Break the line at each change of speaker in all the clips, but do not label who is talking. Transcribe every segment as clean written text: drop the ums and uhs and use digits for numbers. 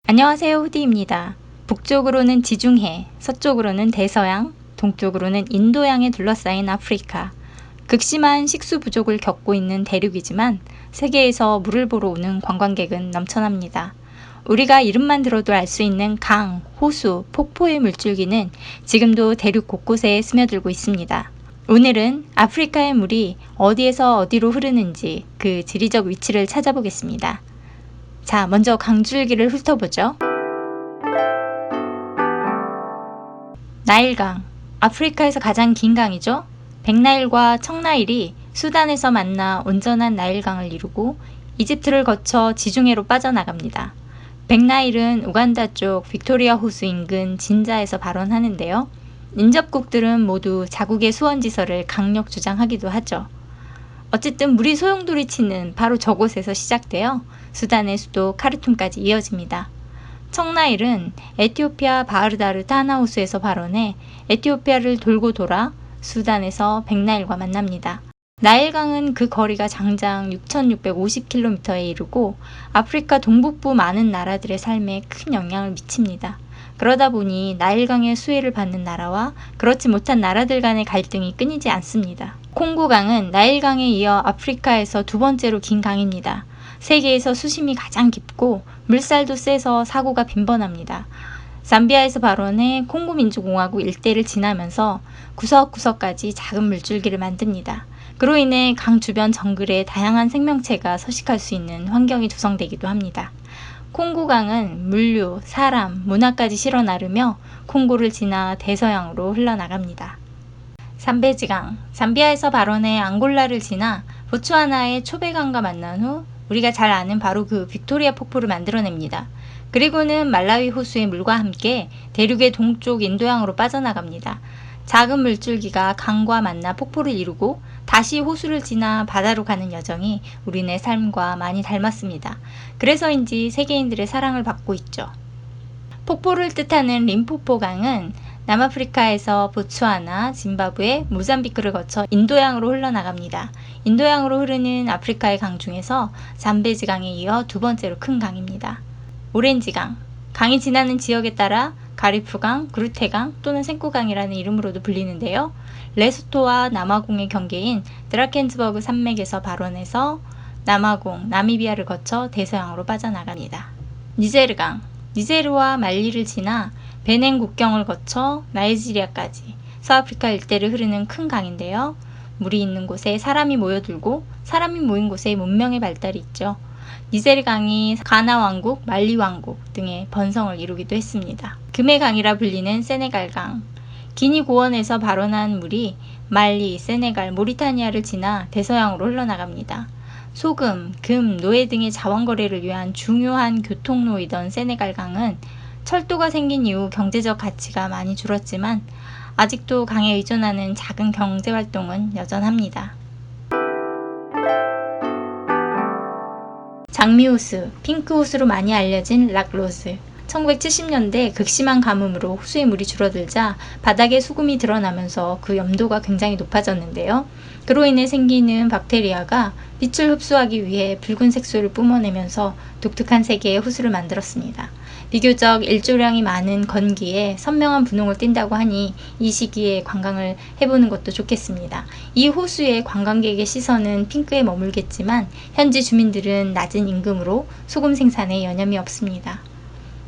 안녕하세요, 후디입니다. 북쪽으로는 지중해, 서쪽으로는 대서양, 동쪽으로는 인도양에 둘러싸인 아프리카. 극심한 식수 부족을 겪고 있는 대륙이지만 세계에서 물을 보러 오는 관광객은 넘쳐납니다. 우리가 이름만 들어도 알 수 있는 강, 호수, 폭포의 물줄기는 지금도 대륙 곳곳에 스며들고 있습니다. 오늘은 아프리카의 물이 어디에서 어디로 흐르는지 그 지리적 위치를 찾아보겠습니다. 자, 먼저 강줄기를 훑어보죠. 나일강, 아프리카에서 가장 긴 강이죠. 백나일과 청나일이 수단에서 만나 온전한 나일강을 이루고 이집트를 거쳐 지중해로 빠져나갑니다. 백나일은 우간다 쪽 빅토리아 호수 인근 진자에서 발원하는데요. 인접국들은 모두 자국의 수원지설을 강력 주장하기도 하죠. 어쨌든 물이 소용돌이치는 바로 저곳에서 시작되어 수단의 수도 카르툼까지 이어집니다. 청나일은 에티오피아 바르다르 타나 호수에서 발원해 에티오피아를 돌고 돌아 수단에서 백나일과 만납니다. 나일강은 그 거리가 장장 6,650km에 이르고 아프리카 동북부 많은 나라들의 삶에 큰 영향을 미칩니다. 그러다 보니 나일강의 수혜를 받는 나라와 그렇지 못한 나라들 간의 갈등이 끊이지 않습니다. 콩고강은 나일강에 이어 아프리카에서 두 번째로 긴 강입니다. 세계에서 수심이 가장 깊고 물살도 세서 사고가 빈번합니다. 잠비아에서 발원해 콩고민주공화국 일대를 지나면서 구석구석까지 작은 물줄기를 만듭니다. 그로 인해 강 주변 정글에 다양한 생명체가 서식할 수 있는 환경이 조성되기도 합니다. 콩고강은 물류, 사람, 문화까지 실어 나르며 콩고를 지나 대서양으로 흘러나갑니다. 삼베지강, 잠비아에서 발원해 앙골라를 지나 보츠와나의 초베강과 만난 후 우리가 잘 아는 바로 그 빅토리아 폭포를 만들어냅니다. 그리고는 말라위 호수의 물과 함께 대륙의 동쪽 인도양으로 빠져나갑니다. 작은 물줄기가 강과 만나 폭포를 이루고 다시 호수를 지나 바다로 가는 여정이 우리네 삶과 많이 닮았습니다. 그래서인지 세계인들의 사랑을 받고 있죠. 폭포를 뜻하는 림포포강은 남아프리카에서 보츠와나, 짐바브웨, 모잠비크를 거쳐 인도양으로 흘러나갑니다. 인도양으로 흐르는 아프리카의 강 중에서 잠베지강에 이어 두 번째로 큰 강입니다. 오렌지강, 강이 지나는 지역에 따라 가리프강, 그루테강 또는 생쿠강이라는 이름으로도 불리는데요. 레소토와 남아공의 경계인 드라켄즈버그 산맥에서 발원해서 남아공, 나미비아를 거쳐 대서양으로 빠져나갑니다. 니제르강, 니제르와 말리를 지나 베넨 국경을 거쳐 나이지리아까지 서아프리카 일대를 흐르는 큰 강인데요. 물이 있는 곳에 사람이 모여들고 사람이 모인 곳에 문명의 발달이 있죠. 니제르 강이 가나 왕국, 말리 왕국 등의 번성을 이루기도 했습니다. 금의 강이라 불리는 세네갈강, 기니 고원에서 발원한 물이 말리, 세네갈, 모리타니아를 지나 대서양으로 흘러나갑니다. 소금, 금, 노예 등의 자원 거래를 위한 중요한 교통로이던 세네갈강은 철도가 생긴 이후 경제적 가치가 많이 줄었지만 아직도 강에 의존하는 작은 경제활동은 여전합니다. 장미호수, 핑크호수로 많이 알려진 락로즈. 1970년대 극심한 가뭄으로 호수의 물이 줄어들자 바닥에 수금이 드러나면서 그 염도가 굉장히 높아졌는데요. 그로 인해 생기는 박테리아가 빛을 흡수하기 위해 붉은 색소를 뿜어내면서 독특한 색의 호수를 만들었습니다. 비교적 일조량이 많은 건기에 선명한 분홍을 띈다고 하니 이 시기에 관광을 해보는 것도 좋겠습니다. 이 호수의 관광객의 시선은 핑크에 머물겠지만 현지 주민들은 낮은 임금으로 소금 생산에 여념이 없습니다.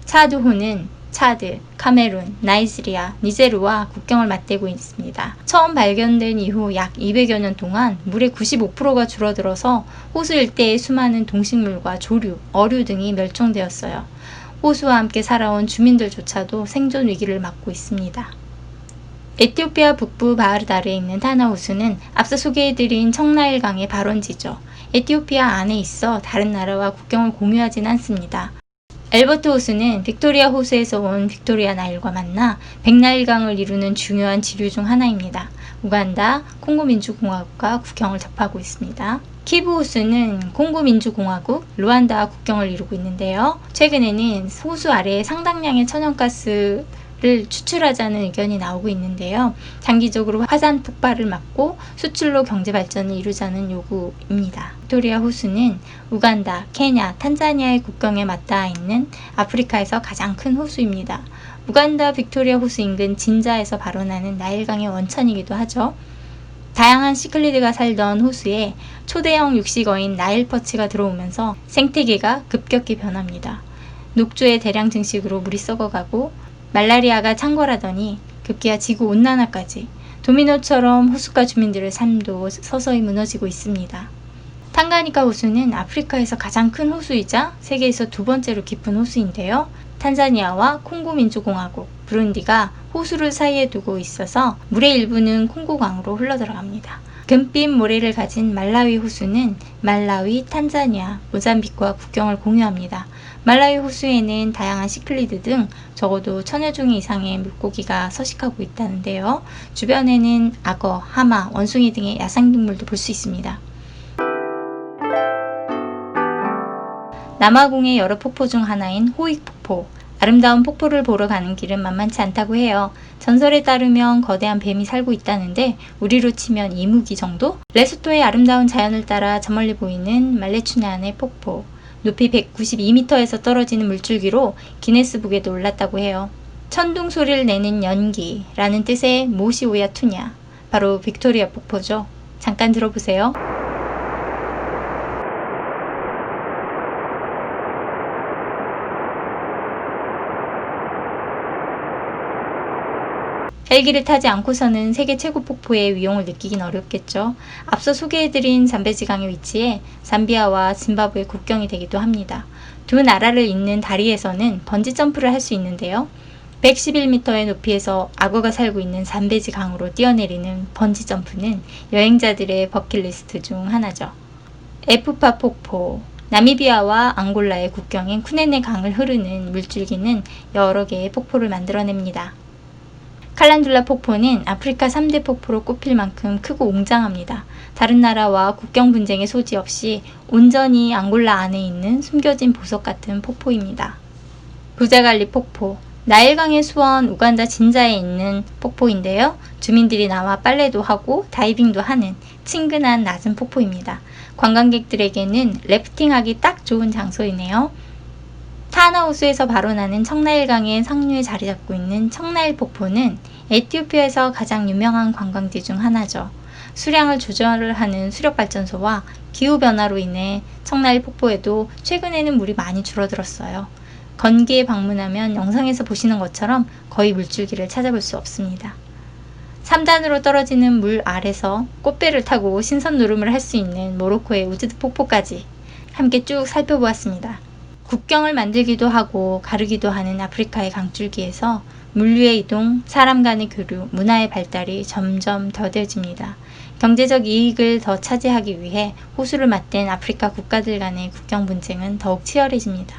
차드호는 차드, 카메룬, 나이지리아, 니제르와 국경을 맞대고 있습니다. 처음 발견된 이후 약 200여 년 동안 물의 95%가 줄어들어서 호수 일대의 수많은 동식물과 조류, 어류 등이 멸종되었어요. 호수와 함께 살아온 주민들조차도 생존 위기를 맞고 있습니다. 에티오피아 북부 바르다르에 있는 타나 호수는 앞서 소개해드린 청나일강의 발원지죠. 에티오피아 안에 있어 다른 나라와 국경을 공유하진 않습니다. 엘버트 호수는 빅토리아 호수에서 온 빅토리아 나일과 만나 백나일강을 이루는 중요한 지류 중 하나입니다. 우간다, 콩고민주공화국과 국경을 접하고 있습니다. 키부 호수는 콩고민주공화국, 루안다와 국경을 이루고 있는데요. 최근에는 호수 아래에 상당량의 천연가스 를 추출하자는 의견이 나오고 있는데요. 장기적으로 화산 폭발을 막고 수출로 경제 발전을 이루자는 요구입니다. 빅토리아 호수는 우간다, 케냐, 탄자니아의 국경에 맞닿아 있는 아프리카에서 가장 큰 호수입니다. 우간다 빅토리아 호수 인근 진자에서 발원하는 나일강의 원천이기도 하죠. 다양한 시클리드가 살던 호수에 초대형 육식어인 나일퍼치가 들어오면서 생태계가 급격히 변합니다. 녹조의 대량 증식으로 물이 썩어가고 말라리아가 창궐하더니 급기야 지구온난화까지 도미노처럼 호숫가 주민들의 삶도 서서히 무너지고 있습니다. 탕가니카 호수는 아프리카에서 가장 큰 호수이자 세계에서 두 번째로 깊은 호수인데요. 탄자니아와 콩고 민주공화국, 부룬디가 호수를 사이에 두고 있어서 물의 일부는 콩고강으로 흘러들어갑니다. 금빛 모래를 가진 말라위 호수는 말라위, 탄자니아, 모잠비크와 국경을 공유합니다. 말라위 호수에는 다양한 시클리드 등 적어도 1000여 종의 이상의 물고기가 서식하고 있다는데요. 주변에는 악어, 하마, 원숭이 등의 야생동물도 볼 수 있습니다. 남아공의 여러 폭포 중 하나인 호익 폭포. 아름다운 폭포를 보러 가는 길은 만만치 않다고 해요. 전설에 따르면 거대한 뱀이 살고 있다는데 우리로 치면 이무기 정도? 레소토의 아름다운 자연을 따라 저 멀리 보이는 말레추나안의 폭포. 높이 192m에서 떨어지는 물줄기로 기네스북에도 올랐다고 해요. 천둥 소리를 내는 연기라는 뜻의 모시오야 투냐. 바로 빅토리아 폭포죠. 잠깐 들어보세요. 헬기를 타지 않고서는 세계 최고 폭포의 위용을 느끼긴 어렵겠죠. 앞서 소개해드린 잠베지강의 위치에 잠비아와 짐바브웨 국경이 되기도 합니다. 두 나라를 잇는 다리에서는 번지점프를 할 수 있는데요. 111m의 높이에서 악어가 살고 있는 잠베지 강으로 뛰어내리는 번지점프는 여행자들의 버킷리스트 중 하나죠. 에푸파 폭포. 나미비아와 앙골라의 국경인 쿠네네 강을 흐르는 물줄기는 여러 개의 폭포를 만들어냅니다. 칼란둘라 폭포는 아프리카 3대 폭포로 꼽힐 만큼 크고 웅장합니다. 다른 나라와 국경 분쟁의 소지 없이 온전히 앙골라 안에 있는 숨겨진 보석 같은 폭포입니다. 부자갈리 폭포. 나일강의 수원 우간다 진자에 있는 폭포인데요. 주민들이 나와 빨래도 하고 다이빙도 하는 친근한 낮은 폭포입니다. 관광객들에게는 래프팅하기 딱 좋은 장소이네요. 타나 호수에서 발원하는 청나일강의 상류에 자리 잡고 있는 청나일 폭포는 에티오피아에서 가장 유명한 관광지 중 하나죠. 수량을 조절을 하는 수력발전소와 기후변화로 인해 청나일 폭포에도 최근에는 물이 많이 줄어들었어요. 건기에 방문하면 영상에서 보시는 것처럼 거의 물줄기를 찾아볼 수 없습니다. 3단으로 떨어지는 물 아래서 꽃배를 타고 신선 노름을 할 수 있는 모로코의 우즈드 폭포까지 함께 쭉 살펴보았습니다. 국경을 만들기도 하고 가르기도 하는 아프리카의 강줄기에서 물류의 이동, 사람 간의 교류, 문화의 발달이 점점 더뎌집니다. 경제적 이익을 더 차지하기 위해 호수를 맞댄 아프리카 국가들 간의 국경 분쟁은 더욱 치열해집니다.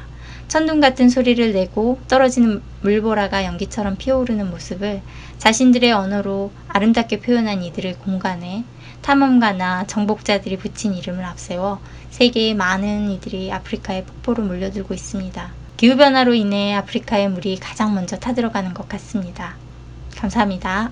천둥 같은 소리를 내고 떨어지는 물보라가 연기처럼 피어오르는 모습을 자신들의 언어로 아름답게 표현한 이들의 공간에 탐험가나 정복자들이 붙인 이름을 앞세워 세계의 많은 이들이 아프리카의 폭포로 몰려들고 있습니다. 기후변화로 인해 아프리카의 물이 가장 먼저 타들어가는 것 같습니다. 감사합니다.